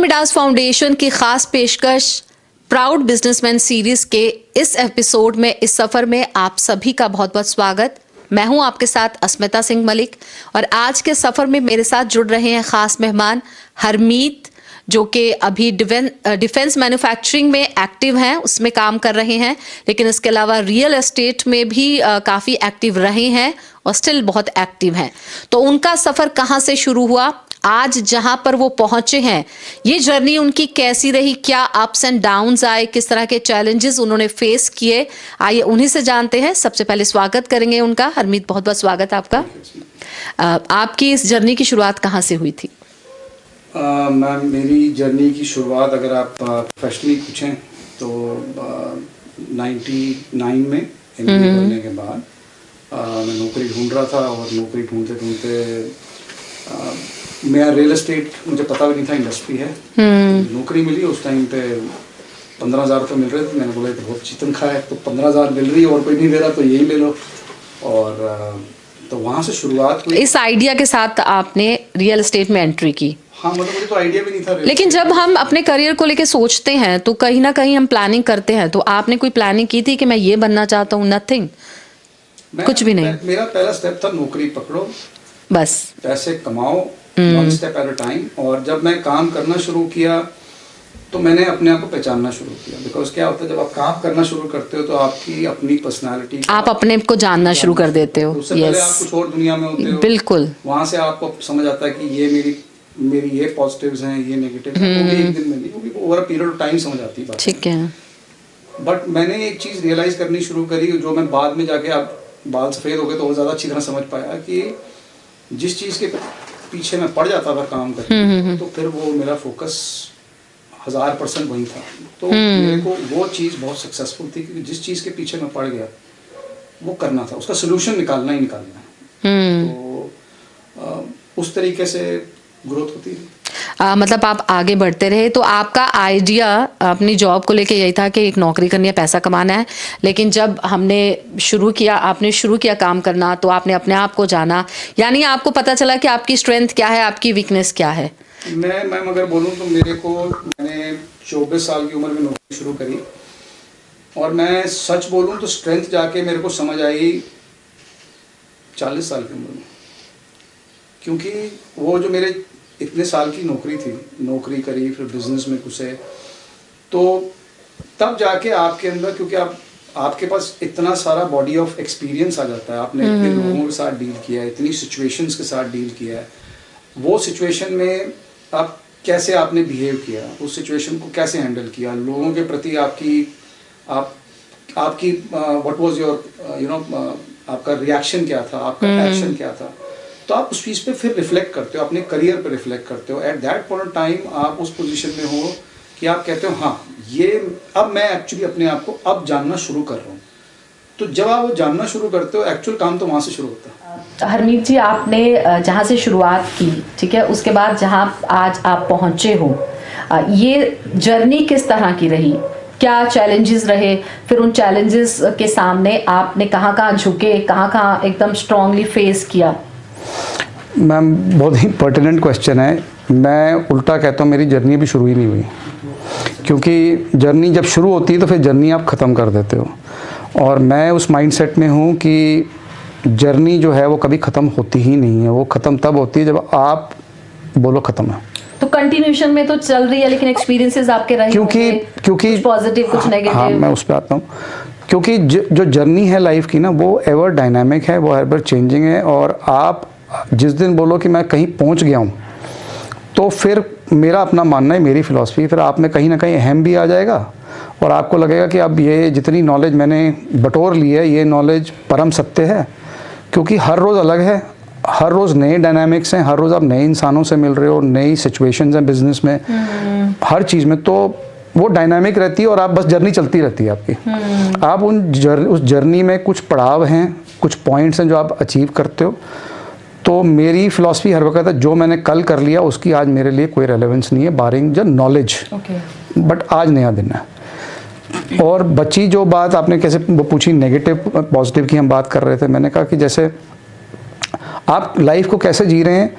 रैपिडास foundation की खास पेशकश प्राउड बिजनेसमैन सीरीज के इस एपिसोड में, इस सफर में आप सभी का बहुत बहुत स्वागत। मैं हूं आपके साथ अस्मिता सिंह मलिक और आज के सफर में मेरे साथ जुड़ रहे हैं खास मेहमान हरमीत, जो कि अभी डिफेंस मैन्युफैक्चरिंग में एक्टिव हैं, उसमें काम कर रहे हैं, लेकिन इसके अलावा रियल एस्टेट में भी काफ़ी एक्टिव रहे हैं और स्टिल बहुत एक्टिव हैं। तो उनका सफ़र कहाँ से शुरू हुआ, आज जहां पर वो पहुंचे हैं, ये जर्नी उनकी कैसी रही, क्या अप्स एंड डाउन्स आए, किस तरह के चैलेंजेस उन्होंने फेस किए, आइए उन्हीं से जानते हैं। सबसे पहले स्वागत करेंगे उनका। हरमीत, बहुत बहुत स्वागत आपका। आपकी इस जर्नी की शुरुआत कहाँ से हुई थी? मैम, मेरी जर्नी की शुरुआत अगर आप प्रोफेशनली पूछें तो 99 में MBA करने के बाद मैं नौकरी ढूंढ रहा था और नौकरी ढूंढते ढूंढते मेरा रियल एस्टेट, मुझे पता भी नहीं था इंडस्ट्री है। नौकरी मिली उस टाइम पे 15,000 रुपये मिल रहे थे। मैंने बोला तो बहुत अच्छी तनख्वाह है, तो 15,000 मिल रही है और कोई नहीं दे रहा तो यही ले लो। और तो वहाँ से शुरुआत हुई। इस आइडिया के साथ आपने रियल एस्टेट में एंट्री की? हाँ, मतलब मुझे तो आइडिया भी नहीं था। लेकिन जब हम अपने करियर को लेके सोचते हैं तो कहीं ना कहीं हम प्लानिंग करते हैं, तो आपने कोई प्लानिंग की थी कि मैं ये बनना चाहता हूँ? नथिंग, कुछ भी नहीं। मेरा पहला स्टेप था नौकरी पकड़ो, बस पैसे कमाओ, one step at a time. और जब मैं काम करना शुरू किया तो मैंने अपने आप को पहचानना शुरू किया। बिकॉज क्या होता है, जब आप काम करना शुरू करते हो तो आपकी अपनी पर्सनालिटी, आप अपने को जानना शुरू कर देते हो। उससे पहले आप कुछ और दुनिया में होते हो। बिल्कुल। वहाँ से आपको समझ आता है कि ये मेरी ये पॉजिटिव्स हैं, ये नेगेटिव हैं। वो भी एक दिन में नहीं, वो भी over a period of time समझ आती है। ठीक है। बट मैंने एक चीज़ रियलाइज करनी शुरू करी, जो मैं बाद में जाके, आप बाल सफ़ेद हो गए तो और ज़्यादा अच्छी तरह समझ पाया कि जिस चीज़ के पीछे मैं पड़ जाता था काम करने, तो फिर वो मेरा फोकस 1000% वही था। तो मेरे को वो चीज़ बहुत सक्सेसफुल थी, क्योंकि जिस चीज़ के पीछे मैं पड़ गया वो करना था, उसका सोल्यूशन निकालना ही निकालना है। तो उस तरीके से ग्रोथ होती है। मतलब आप आगे बढ़ते रहे। तो आपका आइडिया अपनी जॉब को लेके यही था कि एक नौकरी करनी है, पैसा कमाना है, लेकिन जब हमने शुरू किया, आपने शुरू किया काम करना, तो आपने अपने आप को जाना, यानी आपको पता चला कि आपकी स्ट्रेंथ क्या है, आपकी वीकनेस क्या है। मैं अगर बोलूँ तो मैंने 24 साल की उम्र में नौकरी शुरू करी, और मैं सच बोलूँ तो स्ट्रेंथ जाके मेरे को समझ आई 40 साल की उम्र में। क्योंकि वो जो मेरे इतने साल की नौकरी करी, फिर बिजनेस में घुसे, तो तब जाके आपके अंदर, क्योंकि आपके पास इतना सारा बॉडी ऑफ एक्सपीरियंस आ जाता है, आपने इतने लोगों के साथ डील किया है, इतनी सिचुएशंस के साथ डील किया है, वो सिचुएशन में आप कैसे आपने बिहेव किया, उस सिचुएशन को कैसे हैंडल किया, लोगों के प्रति आपकी व्हाट वाज योर आपका रिएक्शन क्या था, आपका एक्शन क्या था, तो आप उस चीज़ पे फिर रिफ्लेक्ट करते हो, अपने करियर पे रिफ्लेक्ट करते हो। At that point of time आप उस पोजीशन में हो कि आप कहते हो हाँ, ये अब मैं एक्चुअली अपने आप को अब जानना शुरू कर रहा हूँ। तो जब आप वो जानना शुरू करते हो, एक्चुअल काम तो वहाँ से शुरू होता है। हरमीत जी, आपने जहाँ से शुरुआत की, ठीक है, उसके बाद जहाँ आज आप पहुँचे हो, ये जर्नी किस तरह की रही, क्या चैलेंजेस रहे, फिर उन चैलेंजेस के सामने आपने कहाँ कहाँ झुके, कहाँ कहाँ एकदम स्ट्रांगली फेस किया? मैम, बहुत ही पर्टिनेंट क्वेश्चन है। मैं उल्टा कहता हूँ, मेरी जर्नी अभी शुरू ही नहीं हुई, क्योंकि जर्नी जब शुरू होती है तो फिर जर्नी आप ख़त्म कर देते हो, और मैं उस माइंडसेट में हूँ कि जर्नी जो है वो कभी ख़त्म होती ही नहीं है। वो ख़त्म तब होती है जब आप बोलो ख़त्म है। तो कंटिन्यूएशन में तो चल रही है, लेकिन एक्सपीरियंसेस आपके रहे क्योंकि कुछ पॉजिटिव, कुछ नेगेटिव। हाँ, मैं उस पर आता हूँ। क्योंकि जो जर्नी है लाइफ की ना, वो एवर डायनामिक है, वो एवर चेंजिंग है, और आप जिस दिन बोलो कि मैं कहीं पहुंच गया हूं, तो फिर मेरा अपना मानना है, मेरी फिलॉसफी, फिर आप में कहीं ना कहीं अहम भी आ जाएगा, और आपको लगेगा कि अब ये जितनी नॉलेज मैंने बटोर ली है, ये नॉलेज परम सत्य है। क्योंकि हर रोज़ अलग है, हर रोज़ नए डायनामिक्स हैं, हर रोज़ आप नए इंसानों से मिल रहे हो, नई सिचुएशंस हैं बिजनेस में, हर चीज़ में, तो वो डायनामिक रहती है, और आप बस जर्नी चलती रहती है आपकी। आप उस जर्नी में कुछ पड़ाव हैं, कुछ पॉइंट्स हैं जो आप अचीव करते हो। तो मेरी फिलॉसफी हर वक्त है, जो मैंने कल कर लिया उसकी आज मेरे लिए कोई रेलेवेंस नहीं है, बारिंग जो नॉलेज। बट आज नया दिन है। और बची जो बात आपने कैसे वो पूछी, नेगेटिव पॉजिटिव की हम बात कर रहे थे, मैंने कहा कि जैसे आप लाइफ को कैसे जी रहे हैं,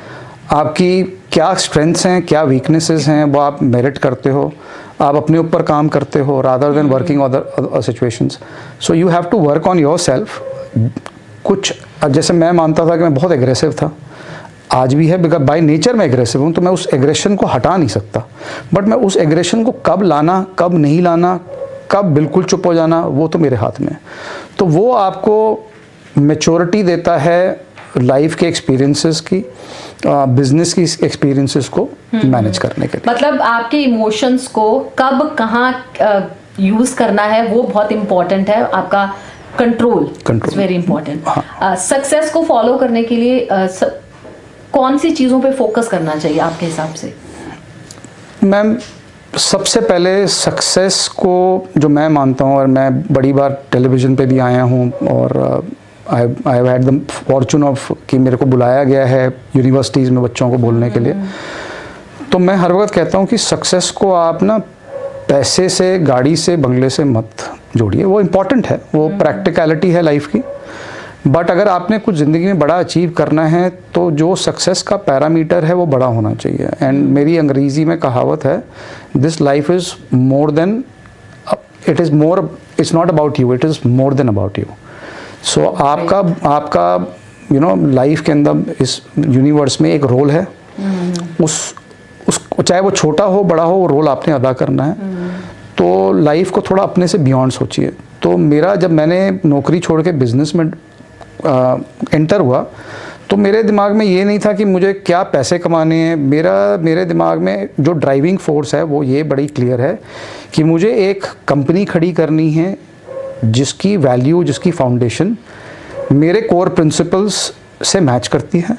आपकी क्या स्ट्रेंथ्स हैं, क्या वीकनेसेस हैं, वो आप मेरिट करते हो, आप अपने ऊपर काम करते हो rather than working other situations. So you have to work on yourself. कुछ जैसे मैं मानता था कि मैं बहुत एग्रेसिव था, आज भी है, बिकॉज बाय नेचर मैं एग्रेसिव हूँ, तो मैं उस एग्रेशन को हटा नहीं सकता. बट मैं उस एग्रेशन को कब लाना, कब नहीं लाना, कब बिल्कुल चुप हो जाना, वो तो मेरे हाथ में है. तो वो आपको मैच्योरिटी देता है लाइफ के एक्सपीरियंसेस की, बिजनेस की एक्सपीरियंसेस को मैनेज करने के लिए. मतलब आपके इमोशंस को कब कहाँ यूज करना है वो बहुत इंपॉर्टेंट है. आपका control is very important. Success को फॉलो करने के लिए कौन सी चीजों पे फोकस करना चाहिए आपके हिसाब से? मैम, सबसे पहले सक्सेस को जो मैं मानता हूँ, और मैं बड़ी बार टेलीविज़न पे भी आया हूँ, और I have had the Fortune of कि मेरे को बुलाया गया है यूनिवर्सिटीज़ में बच्चों को बोलने के लिए. तो मैं हर वक्त कहता हूँ कि सक्सेस को आप ना पैसे से, गाड़ी से, बंगले से मत जोड़िए. वो इम्पॉर्टेंट है, वो प्रैक्टिकलिटी है लाइफ की. बट अगर आपने कुछ ज़िंदगी में बड़ा अचीव करना है तो जो सक्सेस का पैरामीटर है वो बड़ा होना चाहिए. एंड मेरी अंग्रेज़ी में कहावत है, this life is more than, it is more, it's not about you, it is more than about you. So आपका यू नो लाइफ के अंदर इस यूनिवर्स में एक रोल है. उस चाहे वो छोटा हो बड़ा हो, वो रोल आपने अदा करना है. तो लाइफ को थोड़ा अपने से बियॉन्ड सोचिए. तो मेरा, जब मैंने नौकरी छोड़ के बिजनेस में एंटर हुआ, तो मेरे दिमाग में ये नहीं था कि मुझे क्या पैसे कमाने हैं. मेरे दिमाग में जो ड्राइविंग फोर्स है वो ये बड़ी क्लियर है कि मुझे एक कंपनी खड़ी करनी है जिसकी वैल्यू, जिसकी फाउंडेशन मेरे कोर प्रिंसिपल्स से मैच करती है.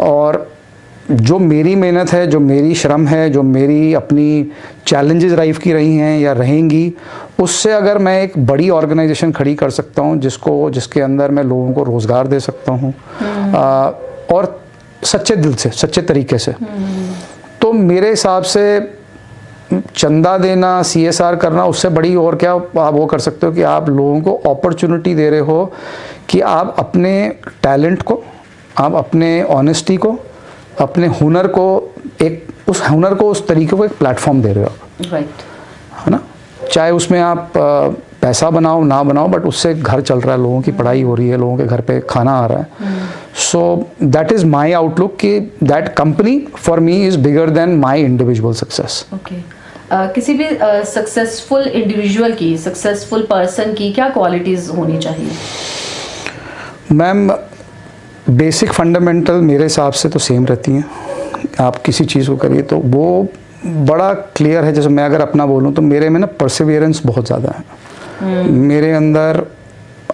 और जो मेरी मेहनत है, जो मेरी श्रम है, जो मेरी अपनी चैलेंजेस लाइफ की रही हैं या रहेंगी, उससे अगर मैं एक बड़ी ऑर्गेनाइजेशन खड़ी कर सकता हूँ जिसके अंदर मैं लोगों को रोज़गार दे सकता हूँ, और सच्चे दिल से, सच्चे तरीके से, तो मेरे हिसाब से चंदा देना, CSR करना, उससे बड़ी और क्या आप वो कर सकते हो कि आप लोगों को अपॉर्चुनिटी दे रहे हो कि आप अपने टैलेंट को, आप अपने ऑनेस्टी को, अपने हुनर को, उस तरीके को एक प्लेटफॉर्म दे रहे हो. राइट. है ना. चाहे उसमें आप पैसा बनाओ ना बनाओ, बट उससे घर चल रहा है, लोगों की पढ़ाई हो रही है, लोगों के घर पे खाना आ रहा है. So that is my outlook कि that company for me is bigger than my individual success. Okay. किसी भी सक्सेसफुल इंडिविजुअल की, सक्सेसफुल पर्सन की क्या क्वालिटीज़ होनी चाहिए? मैम, बेसिक फंडामेंटल मेरे हिसाब से तो सेम रहती हैं. आप किसी चीज़ को करिए तो वो बड़ा क्लियर है. जैसे मैं अगर अपना बोलूँ तो मेरे में ना परसिवियरेंस बहुत ज़्यादा है. मेरे अंदर,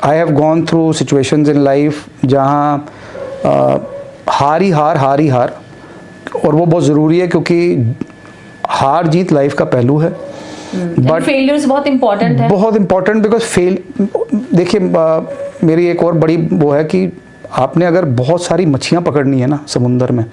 I have gone through situations in life जहाँ हार ही हार, और वो बहुत ज़रूरी है क्योंकि हार जीत लाइफ का पहलू है. बट फेलियर्स बहुत इंपॉर्टेंट है, बहुत इंपॉर्टेंट, बिकॉज देखिए, मेरी एक और बड़ी वो है कि आपने अगर बहुत सारी मच्छियाँ पकड़नी है ना समुंदर में,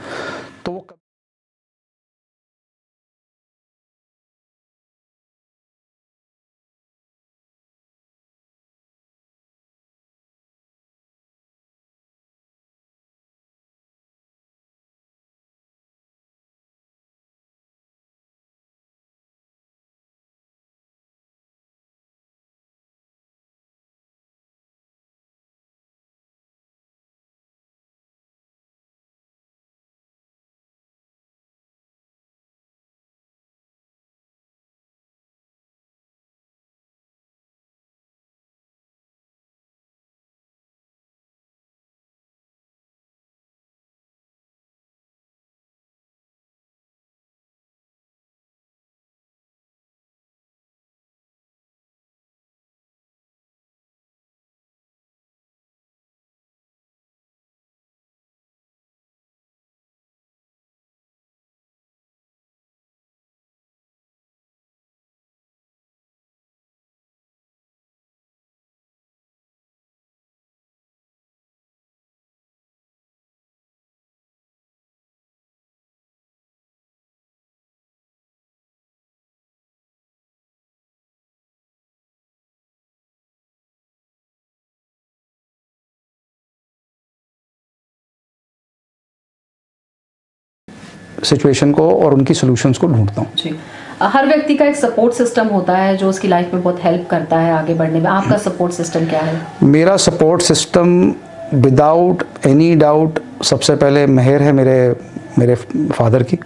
सिचुएशन को और उनकी सॉल्यूशंस को ढूंढता हूँ। जी, हर व्यक्ति का एक सपोर्ट सिस्टम होता है जो उसकी लाइफ में बहुत हेल्प करता है आगे बढ़ने में। आपका सपोर्ट सिस्टम क्या है? मेरा support system without any doubt सबसे पहले मेहर है मेरे फादर की,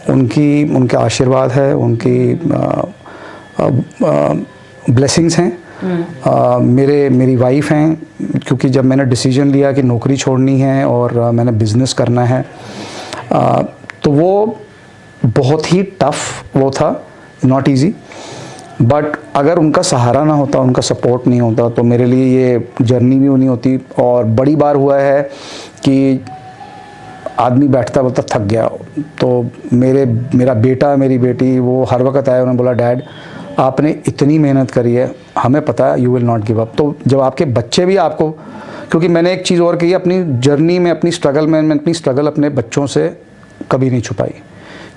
उनके आशीर्वाद है, उनकी ब्लेसिंग्स हैं। मेरी वाइफ हैं, क्योंकि जब मैंने डिसीजन लिया कि नौकरी छोड़नी है और मैंने बिज़नेस करना है, तो वो बहुत ही टफ वो था, नॉट इजी। बट अगर उनका सहारा ना होता, उनका सपोर्ट नहीं होता, तो मेरे लिए ये जर्नी भी नहीं होती। और बड़ी बार हुआ है कि आदमी बैठता बैठता थक गया, तो मेरा बेटा मेरी बेटी वो हर वक्त आए, उन्होंने बोला डैड आपने इतनी मेहनत करी है, हमें पता है you will not give up. तो जब आपके बच्चे भी आपको, क्योंकि मैंने एक चीज़ और कही अपनी जर्नी में, अपनी स्ट्रगल में, मैं अपनी स्ट्रगल अपने बच्चों से कभी नहीं छुपाई,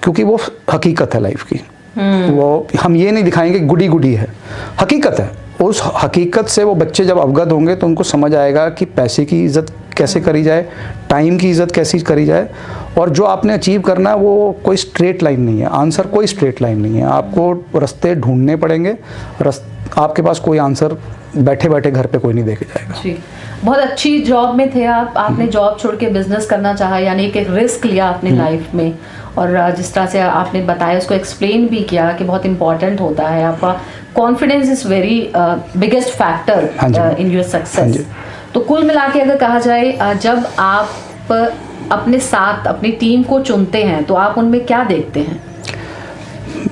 क्योंकि वो हकीकत है लाइफ की। वो हम ये नहीं दिखाएंगे गुडी गुडी है, हकीकत है। उस हकीकत से वो बच्चे जब अवगत होंगे तो उनको समझ आएगा कि पैसे की इज़्ज़त कैसे करी जाए, टाइम की इज़्ज़त कैसे करी जाए, और जो आपने अचीव करना है वो कोई स्ट्रेट लाइन नहीं है, आंसर कोई स्ट्रेट लाइन नहीं है, आपको रास्ते ढूंढने पड़ेंगे। आपके पास कोई आंसर बैठे बैठे घर पे कोई नहीं देके जाएगा। जी, बहुत अच्छी जॉब में थे आप, आपने जॉब छोड़ के बिजनेस करना चाहा, यानी कि एक रिस्क लिया अपनी लाइफ में, और जिस तरह से आपने बताया उसको एक्सप्लेन भी किया कि बहुत इंपॉर्टेंट होता है, आपका confidence is very biggest factor in your success. तो कुल मिला के अगर कहा जाए, जब आप अपने साथ अपनी टीम को चुनते हैं तो आप उनमें क्या देखते हैं?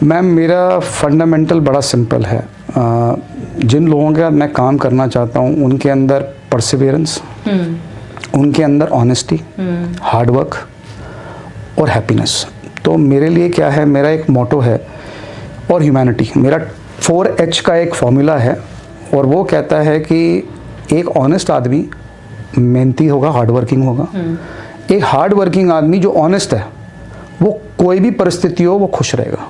मैम, मेरा फंडामेंटल बड़ा सिंपल है। जिन लोगों के साथ मैं काम करना चाहता हूँ उनके अंदर परसिवियरेंस, उनके अंदर ऑनेस्टी, हार्डवर्क और हैप्पीनेस। तो मेरे लिए क्या है, मेरा एक मोटो है, और ह्यूमैनिटी। मेरा 4H का एक फॉर्मूला है, और वो कहता है कि एक ऑनेस्ट आदमी मेहनती होगा, हार्डवर्किंग होगा। एक हार्डवर्किंग आदमी जो ऑनेस्ट है वो कोई भी परिस्थिति हो वो खुश रहेगा।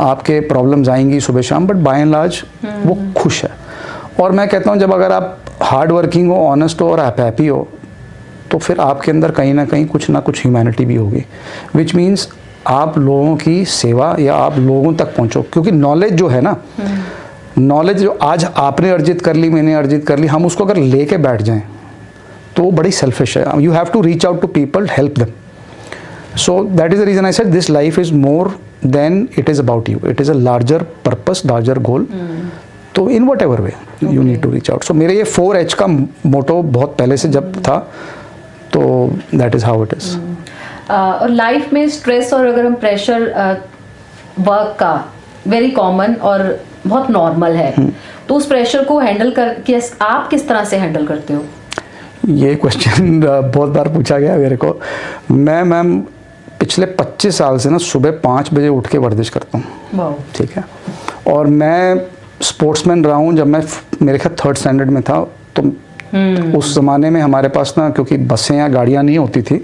आपके प्रॉब्लम्स आएंगी सुबह शाम, बट बाय एंड लार्ज वो खुश है। और मैं कहता हूँ जब अगर आप हार्ड वर्किंग हो, ऑनेस्ट हो और आप हैप्पी हो, तो फिर आपके अंदर कहीं ना कुछ ह्यूमैनिटी भी होगी, विच मीन्स आप लोगों की सेवा या आप लोगों तक पहुँचो। क्योंकि नॉलेज जो है ना, नॉलेज जो आज आपने अर्जित कर ली, मैंने अर्जित कर ली, हम उसको अगर लेके बैठ जाएं तो वो बड़ी सेल्फिश है। You have to reach out to people, help them. So that is the reason I said this life is more than it is about you, it is a larger purpose, larger goal. तो in whatever way you need to reach out. So मेरे ये 4H का मोटो बहुत पहले से जब था, तो that is how it is. और लाइफ में स्ट्रेस और अगर हम प्रेशर वर्क का वेरी कॉमन और बहुत नॉर्मल है, तो उस प्रेशर को हैंडल करके आप किस तरह से हैंडल करते हो? ये क्वेश्चन बहुत बार पूछा गया मेरे को। मैं मैम पिछले 25 साल से ना सुबह 5 बजे उठ के वर्जिश करता हूँ, ठीक है। और मैं स्पोर्ट्समैन रहा हूँ। जब मैं मेरे ख्याल 3rd स्टैंडर्ड में था, तो उस ज़माने में हमारे पास ना, क्योंकि बसें या गाड़ियाँ नहीं होती थी,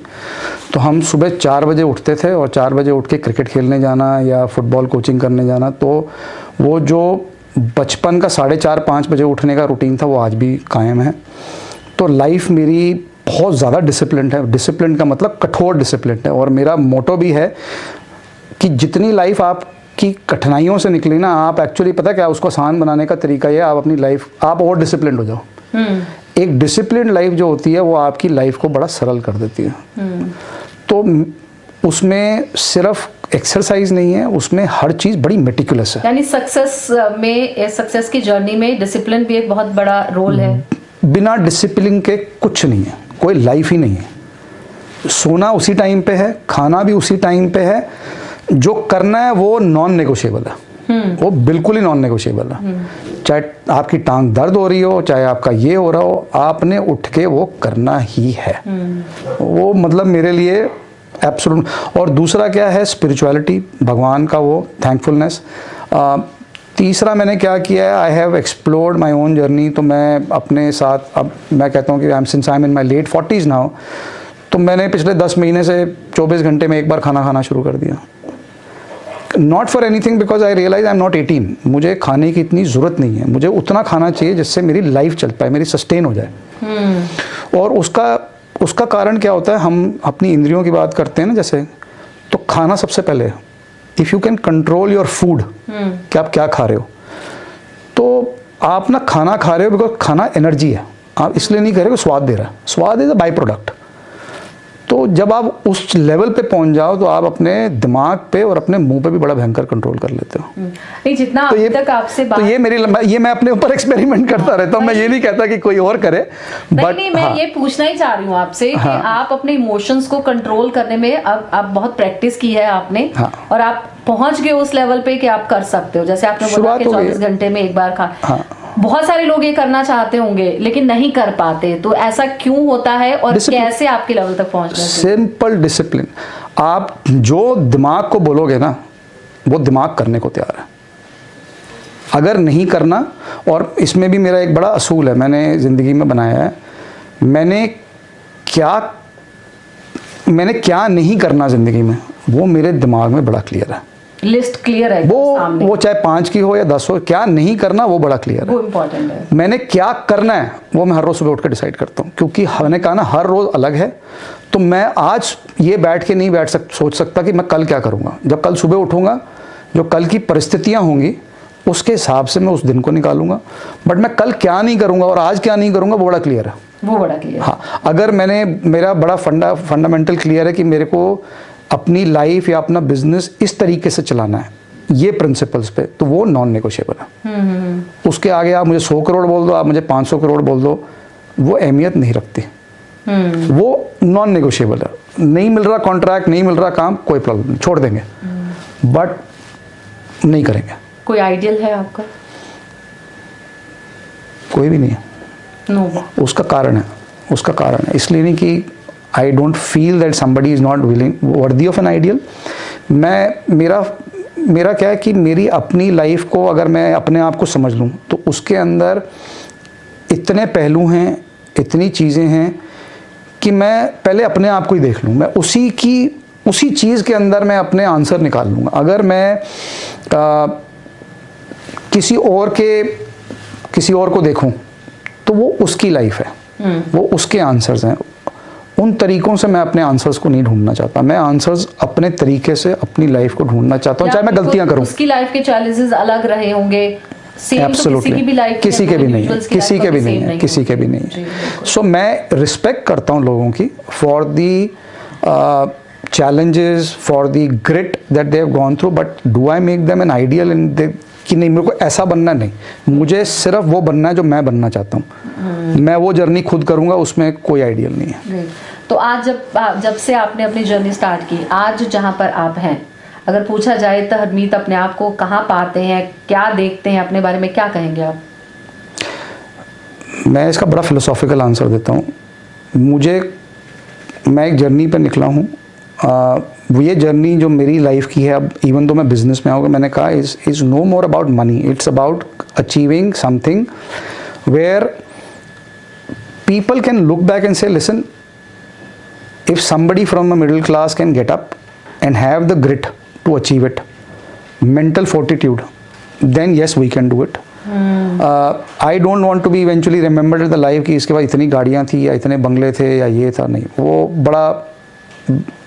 तो हम सुबह 4 बजे उठते थे, और 4 बजे उठ के क्रिकेट खेलने जाना या फुटबॉल कोचिंग करने जाना। तो वो जो बचपन का 4:30-5 बजे उठने का रूटीन था वो आज भी कायम है। तो लाइफ मेरी बहुत ज़्यादा डिसिप्लिन है। डिसिप्लिन का मतलब कठोर डिसिप्लिन है। और मेरा मोटो भी है कि जितनी लाइफ आपकी कठिनाइयों से निकली ना, आप एक्चुअली पता क्या, उसको आसान बनाने का तरीका ये, आप अपनी लाइफ आप और डिसिप्लिन हो जाओ। एक डिसिप्लिन लाइफ जो होती है वो आपकी लाइफ को बड़ा सरल कर देती है। तो उसमें सिर्फ एक्सरसाइज नहीं है, उसमें हर चीज़ बड़ी मेटिकुलस है। यानी सक्सेस की जर्नी में डिसिप्लिन भी एक बहुत बड़ा रोल है। बिना डिसिप्लिन के कुछ नहीं है, कोई लाइफ ही नहीं है। सोना उसी टाइम पे है, खाना भी उसी टाइम पे है, जो करना है वो नॉन नेगोशिएबल है। वो बिल्कुल ही नॉन नेगोशिएबल है। चाहे आपकी टांग दर्द हो रही हो, चाहे आपका ये हो रहा हो, आपने उठ के वो करना ही है। वो मतलब मेरे लिए एब्सोल्यूट। और दूसरा क्या है, स्पिरिचुअलिटी, भगवान का वो थैंकफुलनेस। तीसरा मैंने क्या किया है, I have explored my own journey. तो मैं अपने साथ, अब मैं कहता हूँ कि since I am in my late 40s now, तो मैंने पिछले 10 महीने से 24 घंटे में एक बार खाना खाना शुरू कर दिया। Not for anything, because I realise I am not 18। मुझे खाने की इतनी ज़रूरत नहीं है, मुझे उतना खाना चाहिए जिससे मेरी लाइफ चल पाए, मेरी सस्टेन हो जाए। और उसका कारण क्या होता है, हम अपनी इंद्रियों की बात करते हैं ना, जैसे, तो खाना सबसे पहले है। If you can control your food, कि आप क्या खा रहे हो, तो आप ना खाना खा रहे हो बिकॉज खाना एनर्जी है, आप इसलिए नहीं कह रहे हो स्वाद दे रहा है। स्वाद इज अ बाई प्रोडक्ट। तो जब आप उस लेवल पे पहुंच जाओ तो आप अपने दिमाग पे और अपने मुंह पे भी बड़ा भयंकर कंट्रोल कर लेते हो। नहीं, जितना अभी तक आपसे बात, तो ये मैं अपने ऊपर एक्सपेरिमेंट करता रहता हूँ। मैं ये नहीं कहता कि कोई और करे, बट नहीं, मैं ये पूछना ही चाह रही हूँ आपसे कि आप अपने इमोशंस को कंट्रोल करने में अब आप बहुत प्रैक्टिस की है आपने, और आप पहुंच गए उस लेवल पे कि आप कर सकते हो। जैसे आपने बोला कि 24 घंटे में एक बार खा, बहुत सारे लोग ये करना चाहते होंगे लेकिन नहीं कर पाते, तो ऐसा क्यों होता है और कैसे आपके लेवल तक पहुंचना है? Simple discipline. आप जो दिमाग को बोलोगे ना, वो दिमाग करने को तैयार है। अगर नहीं करना, और इसमें भी मेरा एक बड़ा असूल है, मैंने ज़िंदगी में बनाया है, मैंने क्या नहीं करना ज़िंदगी में, वो मेरे दिमाग में बड़ा क्लियर है। लिस्ट क्लियर है वो चाहे 5 की हो या 10 हो, क्या नहीं करना वो बड़ा क्लियर है। वो इम्पोर्टेंट है। मैंने क्या करना है वो मैं हर रोज़ सुबह उठ कर डिसाइड करता हूँ, क्योंकि मैंने कहा ना हर रोज़ अलग है। तो मैं आज ये बैठ के नहीं सोच सकता कि मैं कल क्या करूँगा। जब कल सुबह उठूँगा, जो कल की परिस्थितियाँ होंगी उसके हिसाब से मैं उस दिन को निकालूंगा। बट मैं कल क्या नहीं करूँगा और आज क्या नहीं करूँगा वो बड़ा क्लियर है। वो बड़ा क्लियर। हाँ, अगर मेरा बड़ा फंडामेंटल क्लियर है कि मेरे को अपनी लाइफ या अपना बिजनेस इस तरीके से चलाना है, ये प्रिंसिपल्स पे, तो वो नॉन नेगोशिएबल है। उसके आगे आप मुझे 100 करोड़ बोल दो, आप मुझे 500 करोड़ बोल दो, वो अहमियत नहीं रखती। वो नॉन नेगोशिएबल है। नहीं मिल रहा कॉन्ट्रैक्ट, नहीं मिल रहा काम, कोई प्रॉब्लम नहीं, छोड़ देंगे, बट नहीं करेंगे। कोई आइडियल है आपका? कोई भी नहीं है। नो। उसका कारण है, इसलिए नहीं कि I don't feel that somebody is not willing worthy of an ideal. मेरा क्या है कि मेरी अपनी लाइफ को अगर मैं अपने आप को समझ लूँ तो उसके अंदर इतने पहलू हैं, इतनी चीज़ें हैं कि मैं पहले अपने आप को ही देख लूँ। मैं उसी चीज़ के अंदर मैं अपने आंसर निकाल लूँगा। अगर मैं किसी और को देखूं तो वो उसकी लाइफ है, वो उसके आंसर्स हैं। उन तरीकों से मैं अपने आंसर्स को नहीं ढूंढना चाहता। मैं आंसर्स अपने तरीके से अपनी लाइफ को ढूंढना चाहता हूँ, चाहे मैं गलतियां करूं। उसकी लाइफ के चैलेंजेस अलग रहे होंगे, एब्सोल्युटली, किसी के भी नहीं है। सो मैं रिस्पेक्ट करता हूँ लोगों की for the challenges, for the grit that they have gone through, but do I make them an ideal कि नहीं मेरे को ऐसा बनना नहीं, मुझे सिर्फ वो बनना है जो मैं बनना चाहता हूँ। मैं वो जर्नी खुद करूँगा, उसमें कोई आइडियल नहीं है। तो आज जब से आपने अपनी जर्नी स्टार्ट की, आज जहाँ पर आप हैं, अगर पूछा जाए तो हरमीत अपने आप को कहाँ पाते हैं, क्या देखते हैं, अपने बारे में क्या कहेंगे आप? मैं इसका बड़ा फिलोसॉफिकल आंसर देता हूँ। मैं एक जर्नी पर निकला हूँ। ये जर्नी जो मेरी लाइफ की है, अब इवन तो मैं बिजनेस में आऊँगा, मैंने कहा is no more about money, it's about achieving something where people can look back and say listen, if somebody from a middle class can get up and have the grit to achieve it, mental fortitude, then yes we can do it. I don't want to be eventually remembered in the life कि इसके बाद इतनी गाड़ियाँ थी या इतने बंगले थे या ये था, नहीं, वो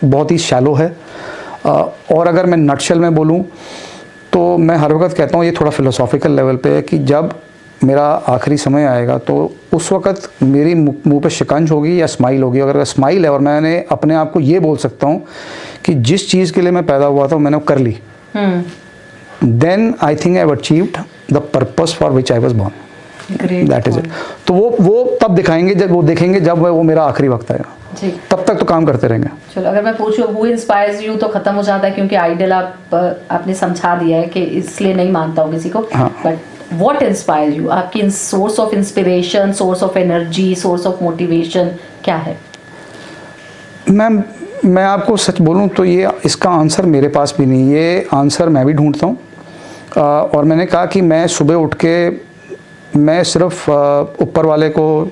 बहुत ही शैलो है। और अगर मैं नटशेल में बोलूँ तो मैं हर वक्त कहता हूँ, ये थोड़ा फिलोसॉफिकल लेवल पे है, कि जब मेरा आखिरी समय आएगा तो उस वक्त मेरी मुंह पे शिकंज होगी या स्माइल होगी। अगर स्माइल है और मैंने अपने आप को ये बोल सकता हूँ कि जिस चीज़ के लिए मैं पैदा हुआ था मैंने वो कर ली, then I think I have achieved the purpose for which I was born, that is it. तो वो तब दिखाएंगे जब वो देखेंगे, जब वो मेरा आखिरी वक्त आएगा, तब तक तो काम करते रहेंगे। चलो, अगर मैं पूछूं हु इंस्पायर्स यू तो खत्म हो जाता है, क्योंकि आइडियल आपने समझा दिया है कि इसलिए नहीं मानता हूँ किसी को। But what inspires you? आपकी source of inspiration, source of energy, source of motivation क्या है? मैं आपको सच बोलूं तो ये इसका आंसर मेरे पास भी नहीं, ये आंसर मैं भी ढूंढता हूँ। और मैंने कहा कि मैं सुबह उठ के मैं सिर्फ ऊपर वाले को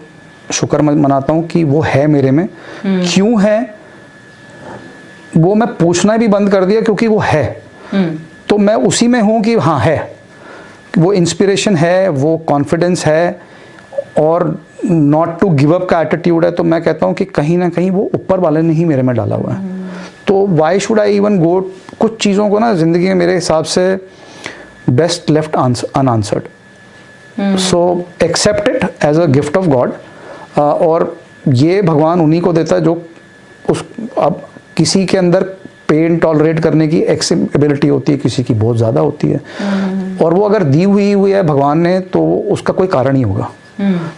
शुक्र मनाता हूँ कि वो है मेरे में। क्यों है वो मैं पूछना भी बंद कर दिया, क्योंकि वो है। तो मैं उसी में हूँ कि हाँ है, वो इंस्पिरेशन है, वो कॉन्फिडेंस है और नॉट टू गिव अप का एटीट्यूड है। तो मैं कहता हूँ कि कहीं ना कहीं वो ऊपर वाले ने ही मेरे में डाला हुआ है। तो why should I even go, कुछ चीज़ों को ना ज़िंदगी में मेरे हिसाब से best left unanswered, so accept it as a gift of God, और ये भगवान उन्हीं को देता है जो उस, अब किसी के अंदर पेन टॉलरेट करने की एबिलिटी होती है, किसी की बहुत ज़्यादा होती है, और वो अगर दी हुई है भगवान ने तो उसका कोई कारण ही होगा,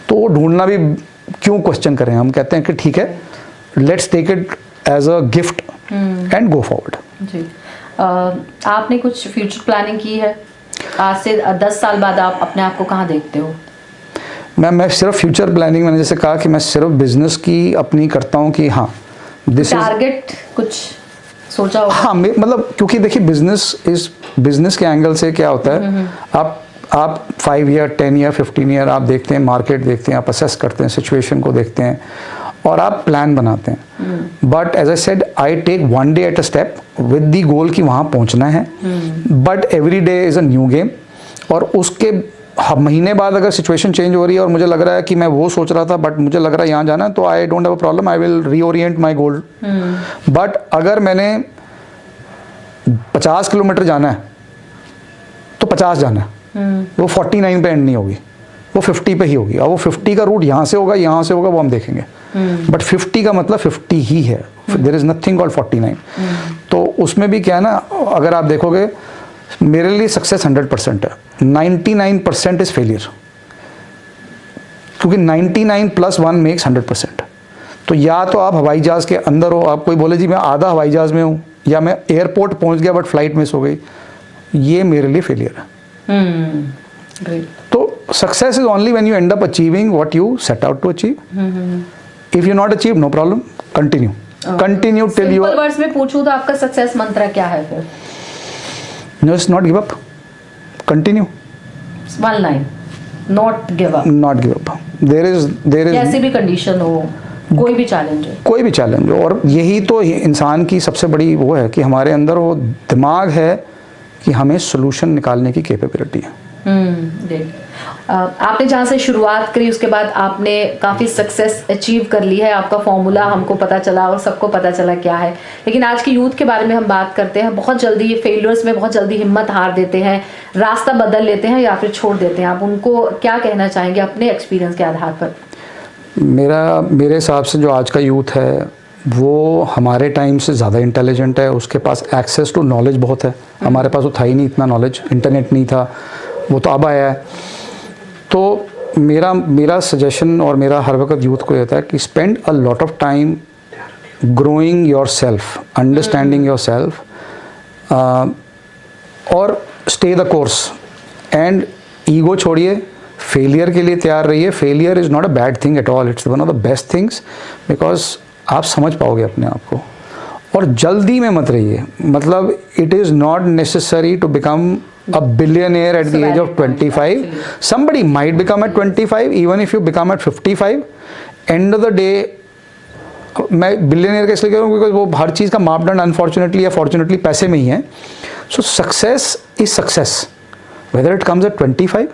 तो वो ढूंढना भी क्यों क्वेश्चन करें, हम कहते हैं कि ठीक है, let's take it as a gift and go forward. जी, आपने कुछ फ्यूचर प्लानिंग की है? आज से 10 साल बाद आप अपने आप को कहाँ देखते हो? मैं सिर्फ फ्यूचर प्लानिंग, मैंने जैसे कहा कि मैं सिर्फ बिजनेस की अपनी करता हूँ कि हाँ दिस टारगेट कुछ सोचा होगा? हाँ, मतलब क्योंकि देखिए बिजनेस के एंगल से क्या होता है, आप 5 ईयर 10 ईयर 15 ईयर आप देखते हैं, मार्केट देखते हैं, आप असेस करते हैं, सिचुएशन को देखते हैं और आप प्लान बनाते हैं। But as I said, I take one day at a step with the goal कि वहाँ पहुँचना है, but every day is a new game. और उसके महीने बाद अगर सिचुएशन चेंज हो रही है और मुझे लग रहा है कि मैं वो सोच रहा था बट मुझे लग रहा है यहाँ जाना है, तो I don't have a problem, I will reorient my goal. But अगर मैंने 50 किलोमीटर जाना है तो 50 जाना है, वो 49 पे एंड नहीं होगी, वो 50 पे ही होगी, और वो 50 का रूट यहाँ से होगा वो हम देखेंगे, बट 50 का मतलब 50 ही है, देयर इज नथिंग कॉल्ड 49। तो उसमें भी क्या है ना, अगर आप देखोगे मेरे लिए सक्सेस 100% है, 99% इज फेलियर, क्योंकि 99 + 1 मेक्स 100%। तो या तो आप हवाई जहाज के अंदर हो, आप कोई बोले जी मैं आधा हवाई जहाज में हूँ, या मैं एयरपोर्ट पहुँच गया बट फ्लाइट मिस हो गई, ये मेरे लिए फेलियर है। तो success is only when you end up achieving what you set out to achieve. If you not achieve, no problem, continue till you. Simple words में पूछूं तो आपका सक्सेस मंत्र क्या है फिर? Just not give up. Continue. One line. Not give up. Not give up. There is कैसी भी कंडीशन हो, कोई भी चैलेंज हो, कोई भी चैलेंज हो, और यही तो इंसान की सबसे बड़ी वो है कि हमारे अंदर वो दिमाग है कि हमें सोल्यूशन निकालने की कैपेबिलिटी है। देख, आपने जहाँ से शुरुआत करी उसके बाद आपने काफ़ी सक्सेस अचीव कर ली है, आपका फॉर्मूला हमको पता चला और सबको पता चला क्या है। लेकिन आज के यूथ के बारे में हम बात करते हैं, बहुत जल्दी ये फेलियर्स में बहुत जल्दी हिम्मत हार देते हैं, रास्ता बदल लेते हैं या फिर छोड़ देते हैं। आप उनको क्या कहना चाहेंगे अपने एक्सपीरियंस के आधार पर? मेरे हिसाब से जो आज का यूथ है वो हमारे टाइम से ज़्यादा इंटेलिजेंट है, उसके पास एक्सेस टू नॉलेज बहुत है, हमारे पास वो था ही नहीं इतना नॉलेज, इंटरनेट नहीं था, वो तो अब आया है। तो मेरा सजेशन और मेरा हर वक्त यूथ को रहता है कि spend a lot of time growing yourself, understanding yourself, और stay the course, and ego छोड़िए, फेलियर के लिए तैयार रहिए। Failure is not a bad thing at all, it's one of the best things, because आप समझ पाओगे अपने आप को। और जल्दी में मत रहिए, मतलब it is not necessary to become a billionaire at the age of 25. Somebody might become at 25, even if you become at 55. End of the day, मैं बिलियनियर का इसलिए कह रहा हूँ बिकॉज वो हर चीज़ का मापदंड अनफॉर्चुनेटली या फॉर्चुनेटली पैसे में ही है। सो success is success whether it comes at 25,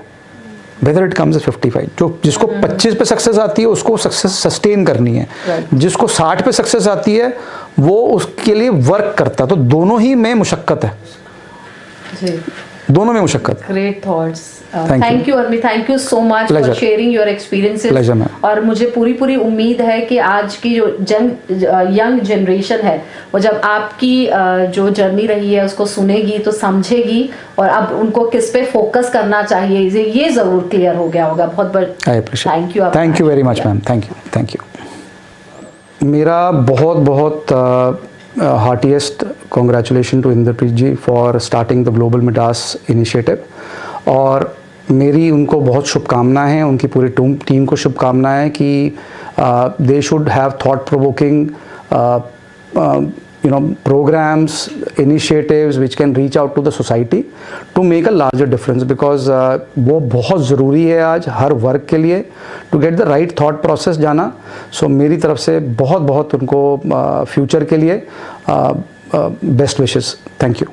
whether it comes at 55। जो जिसको 25 पे सक्सेस आती है उसको सक्सेस सस्टेन करनी है, जिसको 60 पे सक्सेस आती है वो उसके लिए वर्क करता है। तो दोनों ही में मुशक्कत है, दोनों में मुशक्कत। ग्रेट थॉट्स, थैंक यू अर्मी, thank you so much for sharing your experiences. और मुझे पूरी उम्मीद है कि आज की जो यंग जनरेशन है वो जब आपकी जो जर्नी रही है उसको सुनेगी तो समझेगी, और अब उनको किस पे फोकस करना चाहिए ये जरूर क्लियर हो गया होगा। बहुत बहुत thank you very much ma'am, thank you. मेरा बहुत heartiest congratulations to Inderpreet ji for starting the Global Midas initiative, और मेरी उनको बहुत शुभकामनाएं हैं, उनकी पूरी टीम को शुभकामनाएं कि they should have thought provoking programs, initiatives which can reach out to the society to make a larger difference, because वो बहुत ज़रूरी है आज हर वर्ग के लिए to get the right thought process जाना। So मेरी तरफ से बहुत उनको फ्यूचर के लिए बेस्ट विशेस। Thank you.